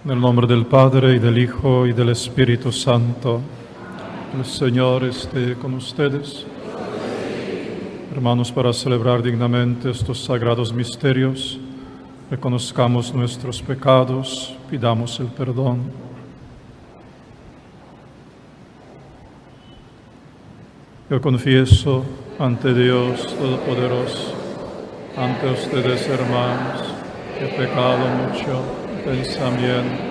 En el nombre del Padre, y del Hijo, y del Espíritu Santo. El Señor esté con ustedes. Hermanos, para celebrar dignamente estos sagrados misterios, reconozcamos nuestros pecados, pidamos el perdón. Yo confieso ante Dios Todopoderoso, ante ustedes, hermanos, que he pecado mucho, pensamiento,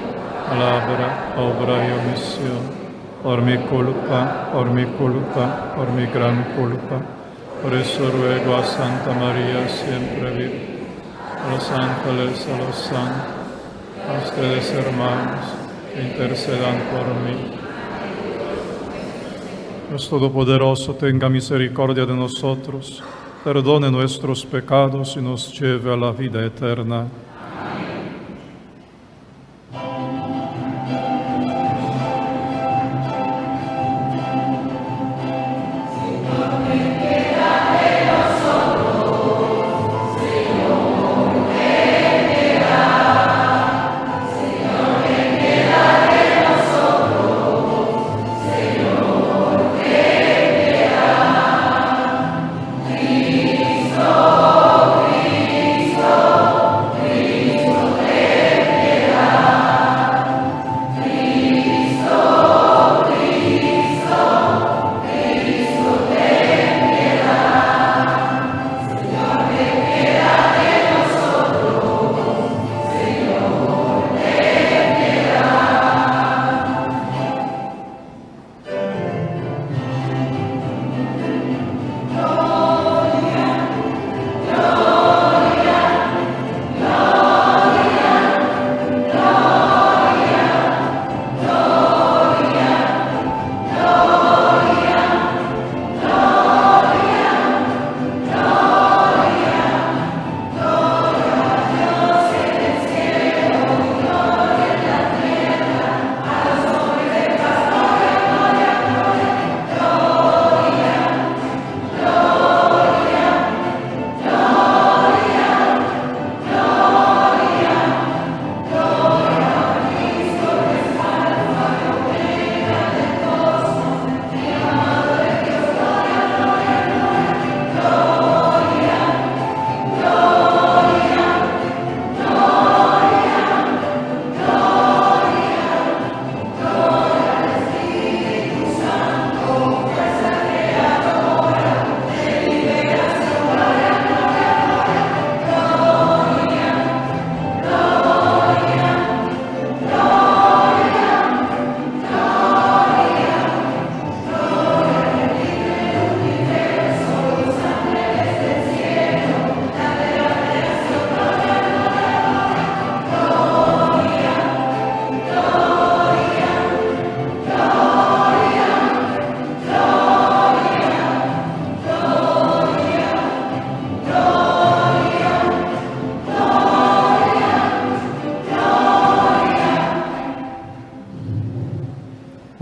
palabra, obra y omisión, por mi culpa, por mi gran culpa. Por eso ruego a Santa María, siempre Virgen, a los ángeles, a los santos, a ustedes, hermanos, que intercedan por mí. Dios Todopoderoso, tenga misericordia de nosotros, perdone nuestros pecados y nos lleve a la vida eterna.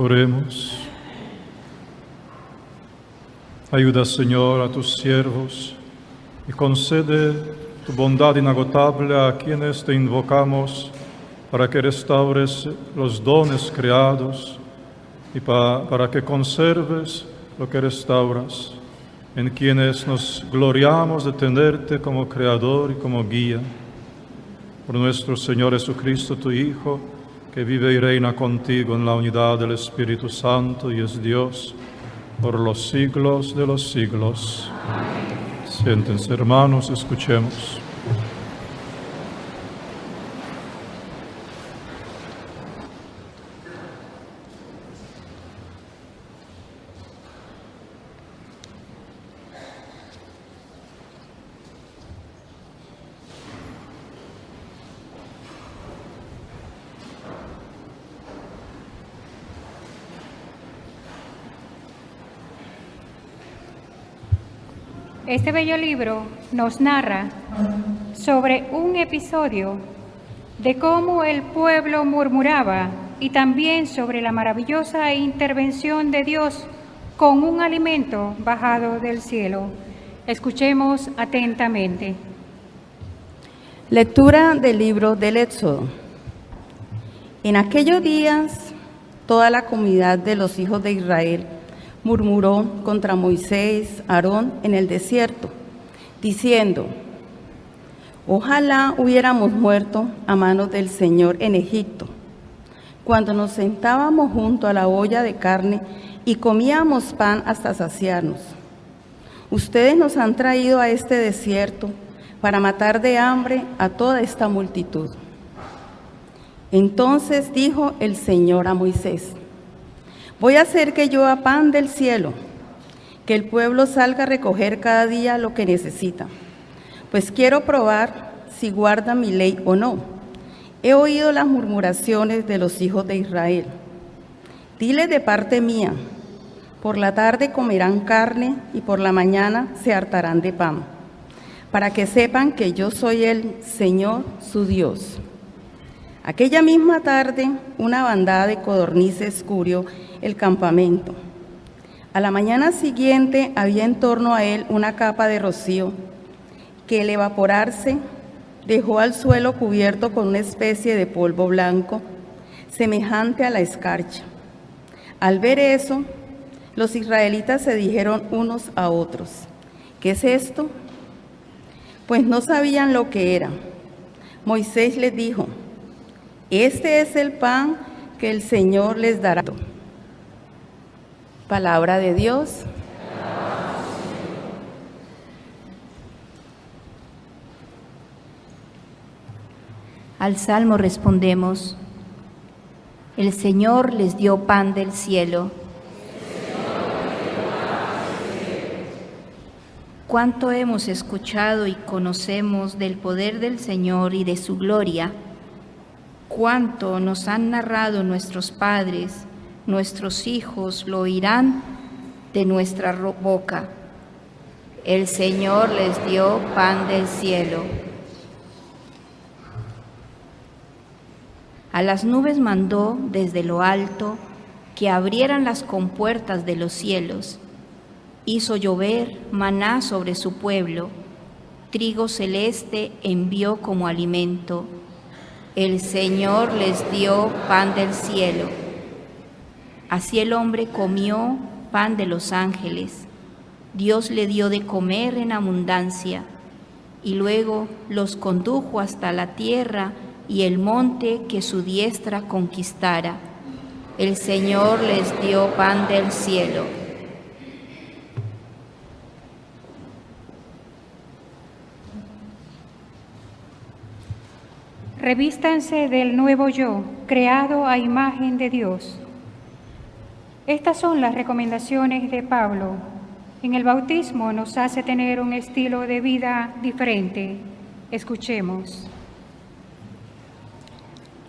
Oremos. Ayuda, Señor, a tus siervos y concede tu bondad inagotable a quienes te invocamos para que restaures los dones creados y para que conserves lo que restauras, en quienes nos gloriamos de tenerte como Creador y como guía. Por nuestro Señor Jesucristo, tu Hijo, que vive y reina contigo en la unidad del Espíritu Santo y es Dios por los siglos de los siglos. Amén. Siéntense, hermanos, escuchemos. Este bello libro nos narra sobre un episodio de cómo el pueblo murmuraba y también sobre la maravillosa intervención de Dios con un alimento bajado del cielo. Escuchemos atentamente. Lectura del libro del Éxodo. En aquellos días, toda la comunidad de los hijos de Israel murmuró contra Moisés, Aarón en el desierto, diciendo: ojalá hubiéramos muerto a manos del Señor en Egipto, cuando nos sentábamos junto a la olla de carne y comíamos pan hasta saciarnos. Ustedes nos han traído a este desierto para matar de hambre a toda esta multitud. Entonces dijo el Señor a Moisés: voy a hacer que llueva pan del cielo, que el pueblo salga a recoger cada día lo que necesita, pues quiero probar si guardan mi ley o no. He oído las murmuraciones de los hijos de Israel. Diles de parte mía: por la tarde comerán carne y por la mañana se hartarán de pan, para que sepan que yo soy el Señor, su Dios. Aquella misma tarde, una bandada de codornices cubrió el campamento. A la mañana siguiente había en torno a él una capa de rocío que, al evaporarse, dejó al suelo cubierto con una especie de polvo blanco, semejante a la escarcha. Al ver eso, los israelitas se dijeron unos a otros: ¿qué es esto? Pues no sabían lo que era. Moisés les dijo: este es el pan que el Señor les dará. Palabra de Dios. Al salmo respondemos: el Señor les dio pan del cielo. Cuánto hemos escuchado y conocemos del poder del Señor y de su gloria. Cuánto nos han narrado nuestros padres, nuestros hijos lo oirán de nuestra boca. El Señor les dio pan del cielo. A las nubes mandó desde lo alto que abrieran las compuertas de los cielos. Hizo llover maná sobre su pueblo. Trigo celeste envió como alimento. El Señor les dio pan del cielo. Así el hombre comió pan de los ángeles. Dios le dio de comer en abundancia, y luego los condujo hasta la tierra y el monte que su diestra conquistara. El Señor les dio pan del cielo. Revístanse del nuevo yo, creado a imagen de Dios. Estas son las recomendaciones de Pablo. En el bautismo nos hace tener un estilo de vida diferente. Escuchemos.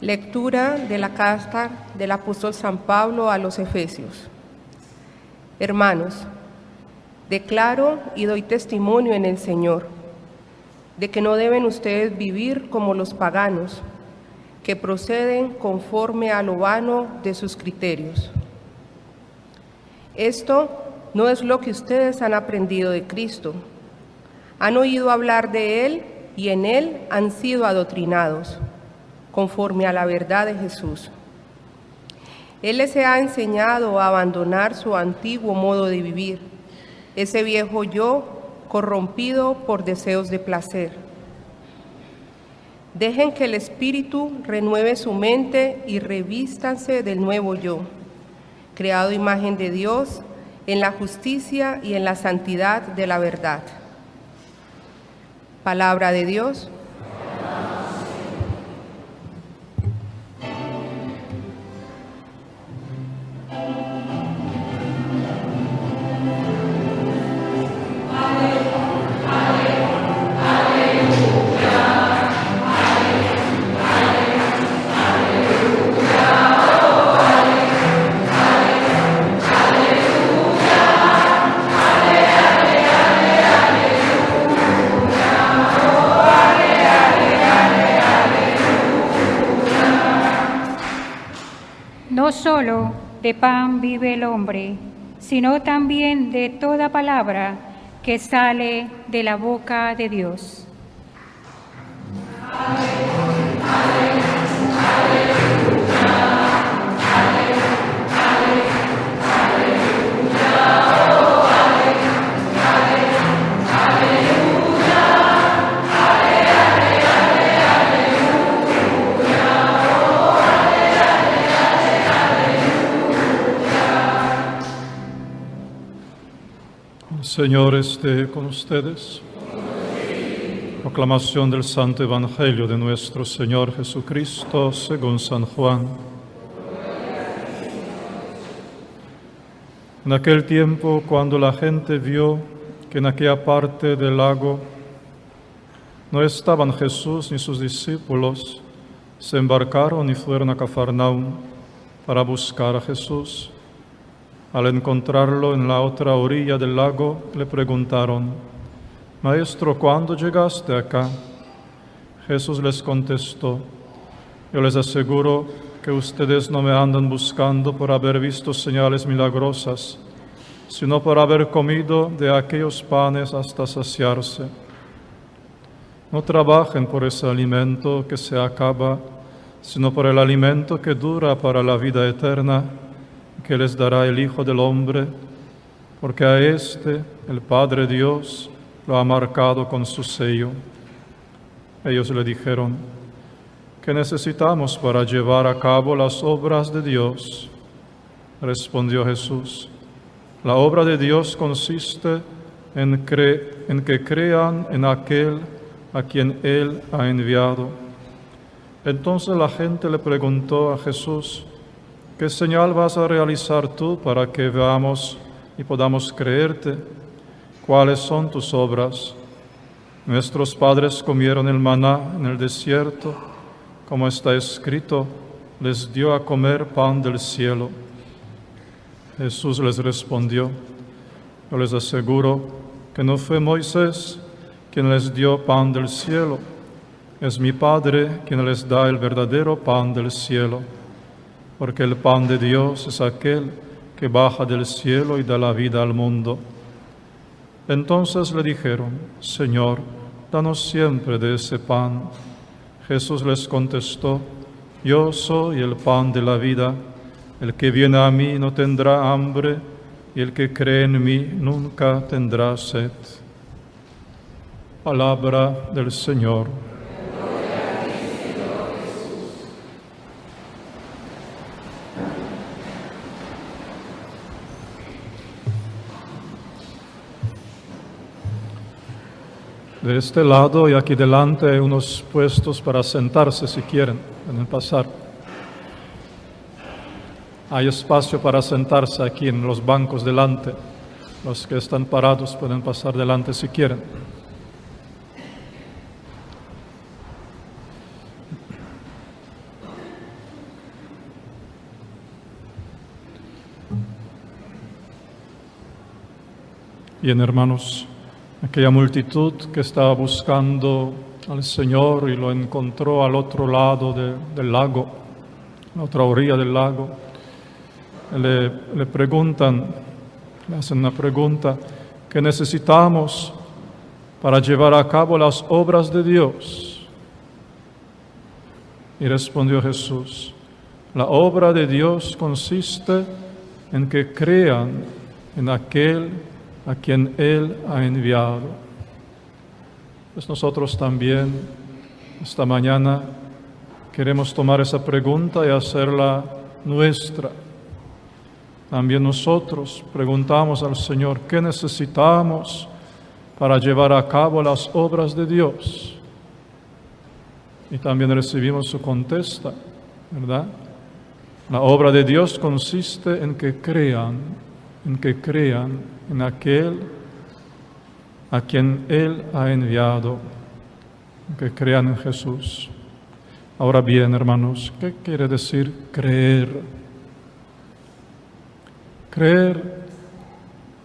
Lectura de la carta del apóstol San Pablo a los Efesios. Hermanos, declaro y doy testimonio en el Señor de que no deben ustedes vivir como los paganos, que proceden conforme a lo vano de sus criterios. Esto no es lo que ustedes han aprendido de Cristo. Han oído hablar de Él y en Él han sido adoctrinados, conforme a la verdad de Jesús. Él les ha enseñado a abandonar su antiguo modo de vivir, ese viejo yo corrompido por deseos de placer. Dejen que el Espíritu renueve su mente y revístanse del nuevo yo, creado a imagen de Dios en la justicia y en la santidad de la verdad. Palabra de Dios. No solo de pan vive el hombre, sino también de toda palabra que sale de la boca de Dios. Aleluya, aleluya, aleluya. Señor esté con ustedes. Proclamación del Santo Evangelio de nuestro Señor Jesucristo según San Juan. En aquel tiempo, cuando la gente vio que en aquella parte del lago no estaban Jesús ni sus discípulos, se embarcaron y fueron a Cafarnaúm para buscar a Jesús. Al encontrarlo en la otra orilla del lago, le preguntaron: Maestro, ¿cuándo llegaste acá? Jesús les contestó: Yo les aseguro que ustedes no me andan buscando por haber visto señales milagrosas, sino por haber comido de aquellos panes hasta saciarse. No trabajen por ese alimento que se acaba, sino por el alimento que dura para la vida eterna, que les dará el Hijo del Hombre, porque a éste el Padre Dios lo ha marcado con su sello. Ellos le dijeron: ¿Qué necesitamos para llevar a cabo las obras de Dios? Respondió Jesús: La obra de Dios consiste en que crean en aquel a quien Él ha enviado. Entonces la gente le preguntó a Jesús: ¿Qué señal vas a realizar tú para que veamos y podamos creerte? ¿Cuáles son tus obras? Nuestros padres comieron el maná en el desierto, como está escrito: les dio a comer pan del cielo. Jesús les respondió: Yo les aseguro que no fue Moisés quien les dio pan del cielo, es mi Padre quien les da el verdadero pan del cielo. Porque el pan de Dios es aquel que baja del cielo y da la vida al mundo. Entonces le dijeron: Señor, danos siempre de ese pan. Jesús les contestó: Yo soy el pan de la vida. El que viene a mí no tendrá hambre, y el que cree en mí nunca tendrá sed. Palabra del Señor. De este lado y aquí delante hay unos puestos para sentarse si quieren, pueden pasar. Hay espacio para sentarse aquí en los bancos delante. Los que están parados pueden pasar delante si quieren. Bien, hermanos. Aquella multitud que estaba buscando al Señor y lo encontró al otro lado del lago, a la otra orilla del lago, le preguntan, le hacen una pregunta: ¿qué necesitamos para llevar a cabo las obras de Dios? Y respondió Jesús: la obra de Dios consiste en que crean en aquel a quien Él ha enviado. Pues nosotros también, esta mañana, queremos tomar esa pregunta y hacerla nuestra. También nosotros preguntamos al Señor: ¿qué necesitamos para llevar a cabo las obras de Dios? Y también recibimos su contesta, ¿verdad? La obra de Dios consiste en que crean en aquel a quien Él ha enviado, que crean en Jesús. Ahora bien, hermanos, ¿qué quiere decir creer? Creer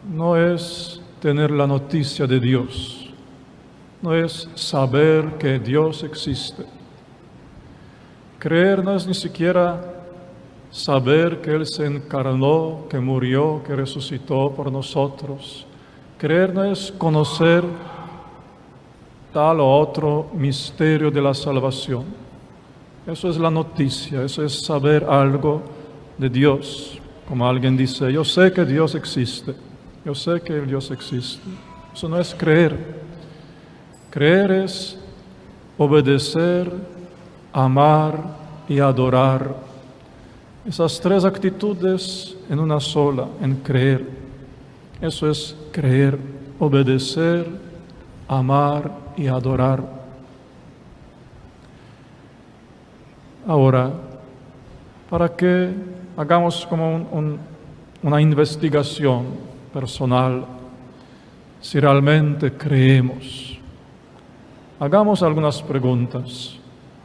no es tener la noticia de Dios, no es saber que Dios existe. Creer no es ni siquiera saber que Él se encarnó, que murió, que resucitó por nosotros. Creer no es conocer tal o otro misterio de la salvación. Eso es la noticia, eso es saber algo de Dios. Como alguien dice: yo sé que Dios existe, yo sé que Dios existe. Eso no es creer. Creer es obedecer, amar y adorar. Esas tres actitudes en una sola, en creer. Eso es creer. obedecer, amar y adorar. Ahora, para que hagamos como una investigación personal, si realmente creemos, hagamos algunas preguntas,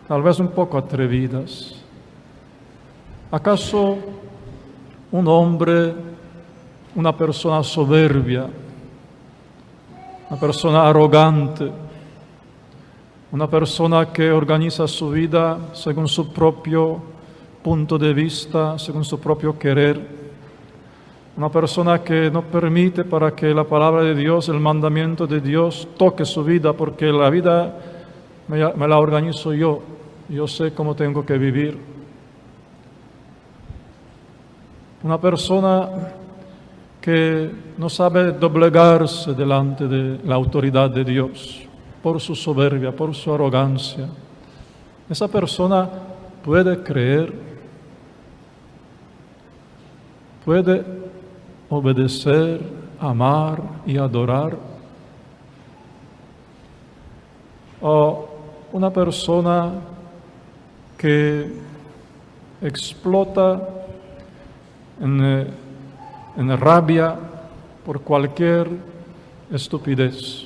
tal vez un poco atrevidas. ¿Acaso un hombre, una persona soberbia, una persona arrogante, una persona que organiza su vida según su propio punto de vista, según su propio querer, una persona que no permite para que la palabra de Dios, el mandamiento de Dios toque su vida, porque la vida me la organizo yo sé cómo tengo que vivir? Una persona que no sabe doblegarse delante de la autoridad de Dios por su soberbia, por su arrogancia. Esa persona puede creer, puede obedecer, amar y adorar. O una persona que explota en rabia por cualquier estupidez.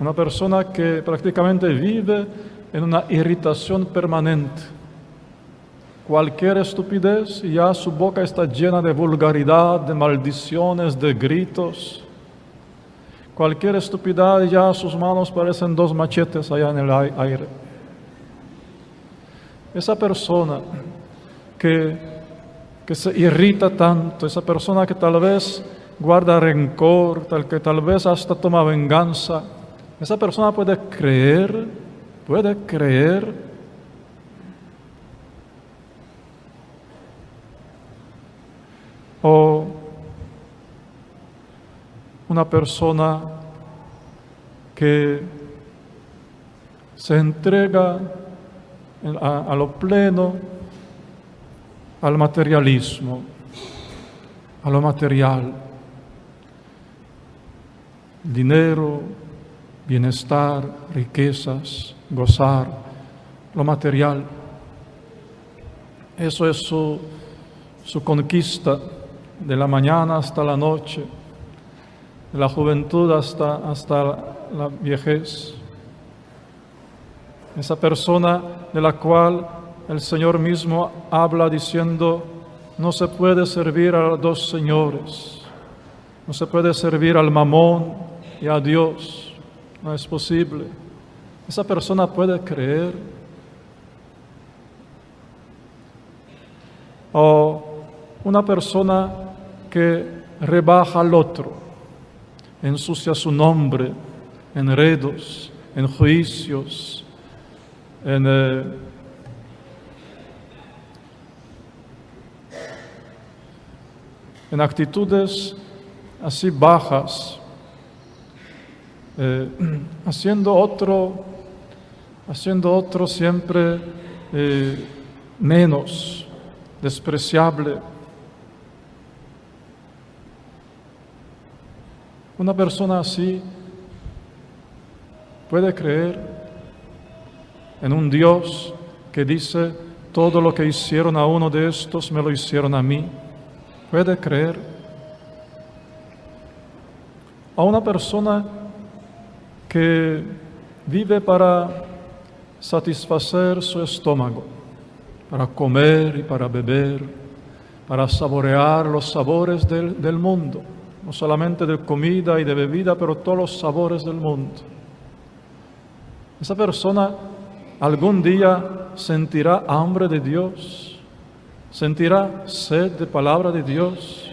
Una persona que prácticamente vive en una irritación permanente. Cualquier estupidez y ya su boca está llena de vulgaridad, de maldiciones, de gritos. Cualquier estupidez y ya sus manos parecen dos machetes allá en el aire. Esa persona que se irrita tanto, esa persona que tal vez guarda rencor, que tal vez hasta toma venganza, esa persona puede creer o una persona que se entrega a lo pleno al materialismo, a lo material, dinero, bienestar, riquezas, gozar, lo material. Eso es su conquista de la mañana hasta la noche, de la juventud hasta la viejez. Esa persona de la cual el Señor mismo habla diciendo, no se puede servir a dos señores, no se puede servir al mamón y a Dios, no es posible. Esa persona puede creer. O una persona que rebaja al otro, ensucia su nombre, enredos, en juicios, en actitudes así bajas, haciendo otro siempre menos, despreciable. Una persona así puede creer en un Dios que dice, todo lo que hicieron a uno de estos me lo hicieron a mí. Puede creer. A una persona que vive para satisfacer su estómago, para comer y para beber, para saborear los sabores del mundo, no solamente de comida y de bebida, pero todos los sabores del mundo. Esa persona algún día sentirá hambre de Dios, sentirá sed de palabra de Dios.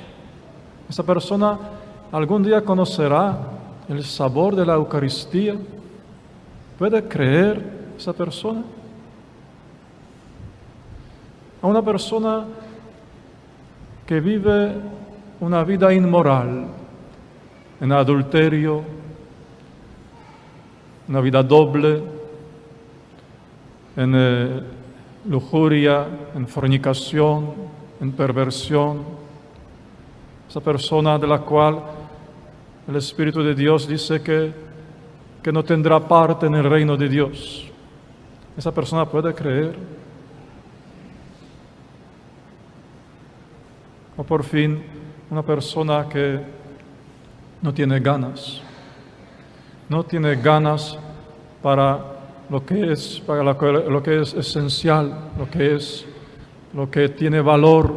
Esa persona algún día conocerá el sabor de la Eucaristía. ¿Puede creer esa persona? A una persona que vive una vida inmoral, en adulterio, una vida doble, en lujuria, en fornicación, en perversión. Esa persona de la cual el Espíritu de Dios dice que no tendrá parte en el reino de Dios. ¿Esa persona puede creer? O por fin, una persona que no tiene ganas para lo que es esencial, lo que tiene valor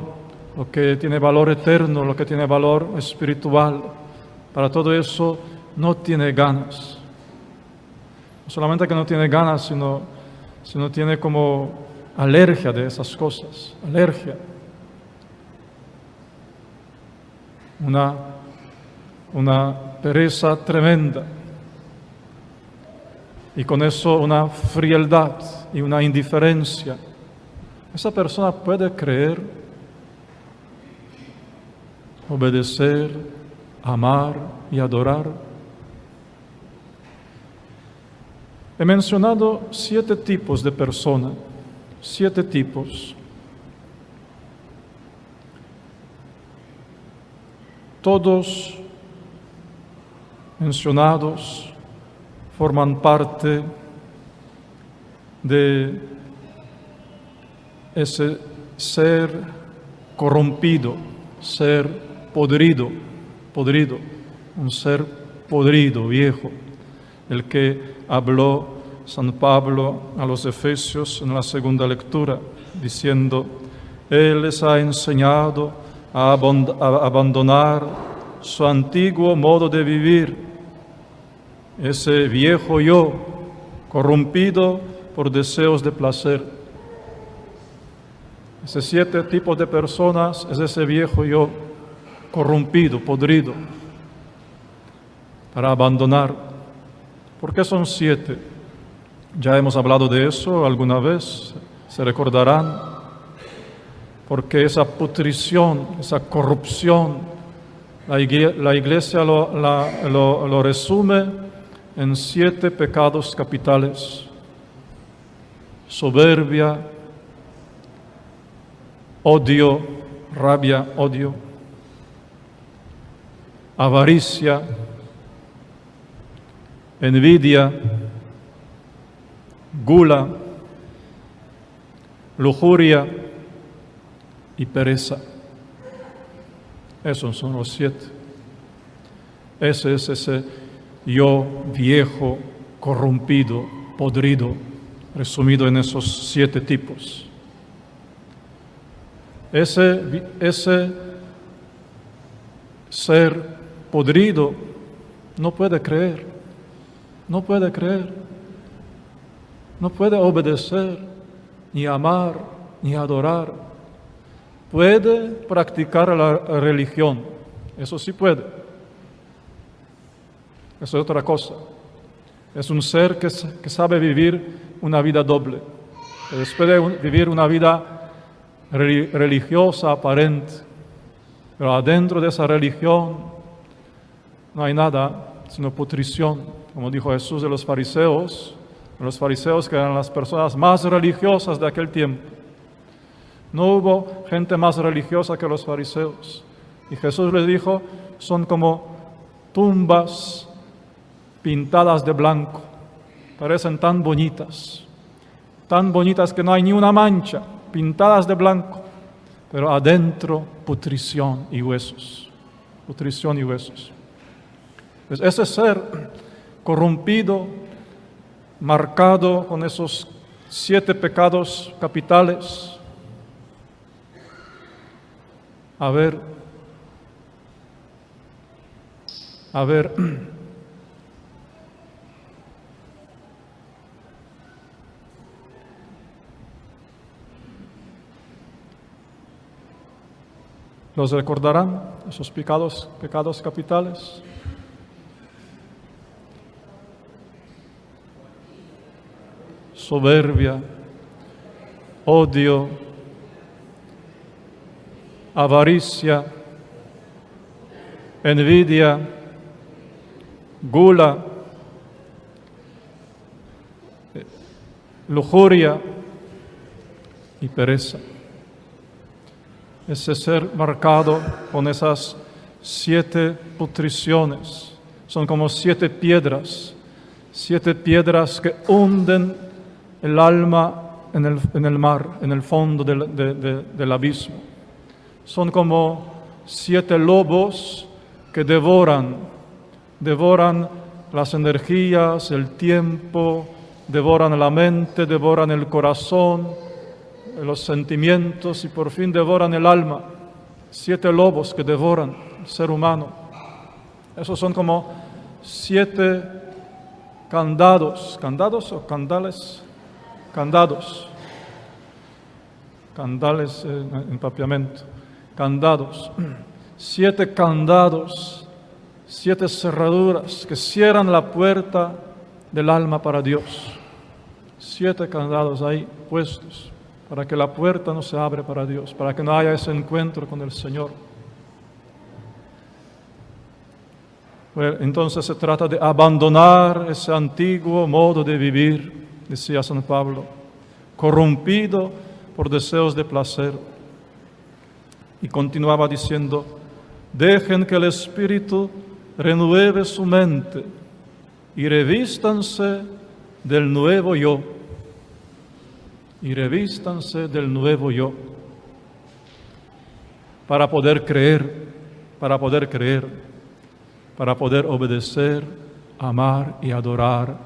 eterno, lo que tiene valor espiritual. Para todo eso no tiene ganas. No solamente que no tiene ganas, sino tiene como alergia de esas cosas, alergia. Una pereza tremenda. Y con eso una frialdad y una indiferencia. Esa persona puede creer, obedecer, amar y adorar. He mencionado 7 tipos de persona, 7 tipos. Todos mencionados forman parte de ese ser corrompido, ser podrido, un ser podrido, viejo, el que habló San Pablo a los Efesios en la segunda lectura, diciendo: Él les ha enseñado a abandonar su antiguo modo de vivir, ese viejo yo, corrompido por deseos de placer. Ese 7 tipos de personas es ese viejo yo, corrompido, podrido, para abandonar. ¿Por qué son 7? Ya hemos hablado de eso alguna vez, se recordarán, porque esa putrición, esa corrupción, la Iglesia lo resume en 7 pecados capitales: soberbia, odio, rabia, odio, avaricia, envidia, gula, lujuria y pereza. Esos son los 7. Ese es ese yo viejo, corrompido, podrido, resumido en esos 7 tipos. Ese ser podrido no puede creer, no puede obedecer, ni amar, ni adorar. Puede practicar la religión, eso sí puede. Eso es otra cosa. Es un ser que sabe vivir una vida doble, que después de vivir una vida religiosa aparente, pero adentro de esa religión no hay nada sino putrición, como dijo Jesús de los fariseos que eran las personas más religiosas de aquel tiempo. No hubo gente más religiosa que los fariseos. Y Jesús les dijo: son como tumbas pintadas de blanco, parecen tan bonitas que no hay ni una mancha, pintadas de blanco, pero adentro putrición y huesos. Pues ese ser corrompido, marcado con esos 7 pecados capitales, a ver, ¿los recordarán, esos pecados capitales? Soberbia, odio, avaricia, envidia, gula, lujuria y pereza. Ese ser marcado con esas 7 putriciones, son como 7 piedras que hunden el alma en el mar, en el fondo del abismo. Son como 7 lobos que devoran las energías, el tiempo, devoran la mente, devoran el corazón, los sentimientos y por fin devoran el alma. 7 lobos que devoran el ser humano. Esos son como 7 candados. ¿Candados o candales? Candados. Candales en papiamento. Candados. 7 candados, 7 cerraduras que cierran la puerta del alma para Dios. 7 candados ahí puestos para que la puerta no se abre para Dios, para que no haya ese encuentro con el Señor. Bueno, entonces se trata de abandonar ese antiguo modo de vivir, decía San Pablo, corrompido por deseos de placer. Y continuaba diciendo, dejen que el Espíritu renueve su mente y revístanse del nuevo yo. Y revístanse del nuevo yo. Para poder creer, para poder obedecer, amar y adorar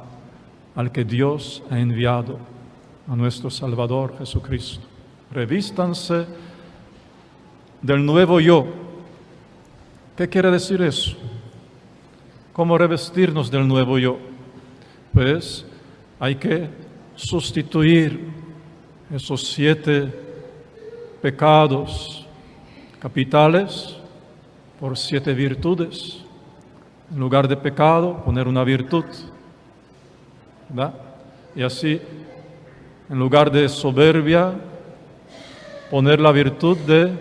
al que Dios ha enviado, a nuestro Salvador Jesucristo. Revístanse del nuevo yo. ¿Qué quiere decir eso? ¿Cómo revestirnos del nuevo yo? Pues hay que sustituir esos 7 pecados capitales por 7 virtudes. En lugar de pecado, poner una virtud, ¿verdad? Y así, en lugar de soberbia, poner la virtud de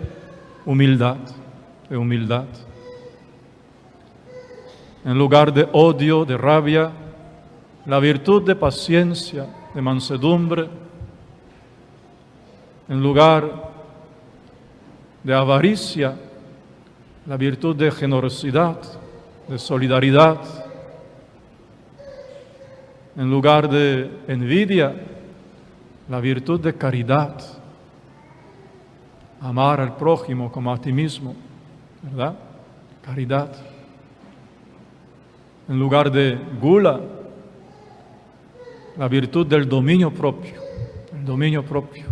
humildad. En lugar de odio, de rabia, la virtud de paciencia, de mansedumbre. En lugar de avaricia, la virtud de generosidad, de solidaridad. En lugar de envidia, la virtud de caridad. Amar al prójimo como a ti mismo, ¿verdad? Caridad. En lugar de gula, la virtud del dominio propio, el dominio propio.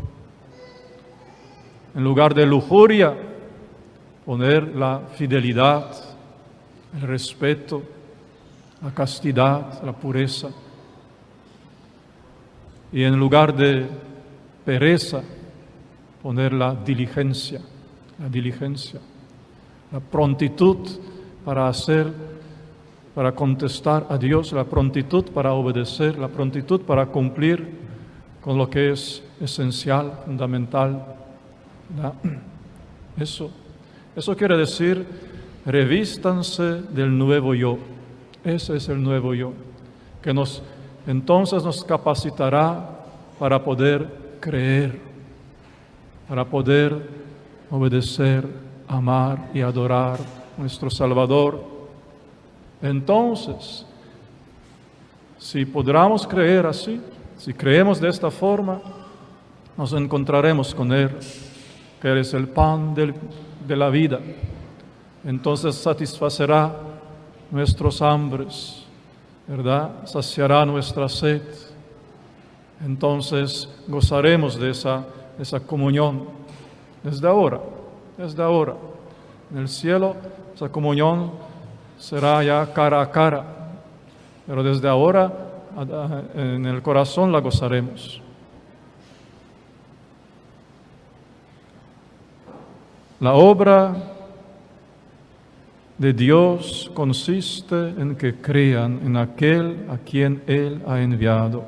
En lugar de lujuria, poner la fidelidad, el respeto, la castidad, la pureza. Y en lugar de pereza, poner la diligencia, la prontitud para contestar a Dios, la prontitud para obedecer, la prontitud para cumplir con lo que es esencial, fundamental. Eso quiere decir, revístanse del nuevo yo. Ese es el nuevo yo, que entonces nos capacitará para poder creer, para poder obedecer, amar y adorar a nuestro Salvador. Entonces, si podamos creer así, si creemos de esta forma, nos encontraremos con Él, que Él es el pan de la vida. Entonces satisfacerá nuestros hambres, ¿verdad? Saciará nuestra sed. Entonces gozaremos de esa comunión desde ahora. En el cielo esa comunión será ya cara a cara, pero desde ahora en el corazón la gozaremos. La obra de Dios consiste en que crean en aquel a quien Él ha enviado.